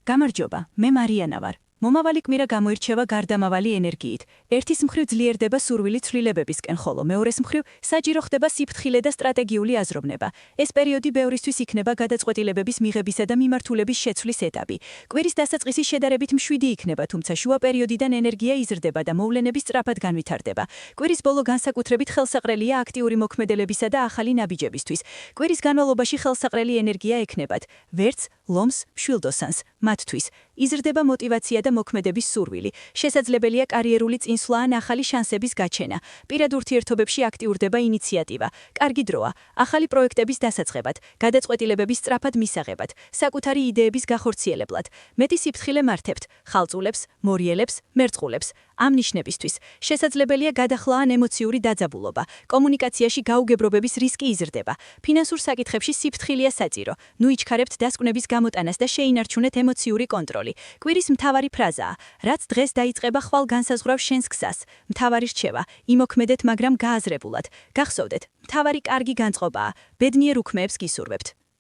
გამარჯობა, მე მარიანა ვარ. მომავალი კვირა გამოირჩევა გარდამავალი ენერგიით. ერთის მხრივ ძლიერდება სურვილი ცვლილებებისკენ, ხოლო მეორეს მხრივ საჭირო ხდება სიფრთხილე და სტრატეგიული აზროვნება. ეს პერიოდი ბევრისთვის იქნება გადაწყვეტილებების მიღებისა და მიმართულების შეცვლის ეტაპი. კვირის დასაწყისი შედარებით მშვიდი იქნება, თუმცა შუა პერიოდიდან ენერგია იზრდება და მოვლენები სწრაფად განვითარდება. კვირის ბოლო განსაკუთრებით ხელსაყრელია აქტიური მოქმედებებისა და ახალი ნაბიჯებისთვის. კვირის განმავლობაში ხელსაყრელი ენერგია ექნებათ ვერც, ლომს, მშვილდოსანს, მათთვის. იზრდება мотивация და მოქმედების სურვილი. შესაძლებელია კარიერული წინსვლა ან ახალი შანსების გაჩენა. პირად ურთიერთობებში აქტიურდება ინიციატივა. კარგი დროა ახალი პროექტების დასაწყებად, გადაწყვეტილებების სწრაფად მისაღებად, საკუთარი იდეების გახორციელებლად. მეტი სიფრთხილე მართებთ ხალწულებს, მორიელებს, მერწყულებს. ამ ნიშნებისთვის შესაძლებელია გადახლა ან ემოციური დაძაბულობა. კომუნიკაციაში გაუგებრობების რისკი იზრდება. ფინანსურ საკითხებში სიფრთხილეა საჭირო. ნუ იჩქარებთ დასკვნების გამოტანას და შეინარჩუნეთ ემოციური კონტროლი. კვირის მთავარი ფრაზაა: რაც დღეს დაიწყება, ხვალ განსაზღვრავს შენს გზას. მთავარი რჩევა: იმოქმედეთ, მაგრამ გააზრებულად. გახსოვდეთ, მთავარი კარგი განწყობაა: ბედნიერ უქმეებს გისურვებთ.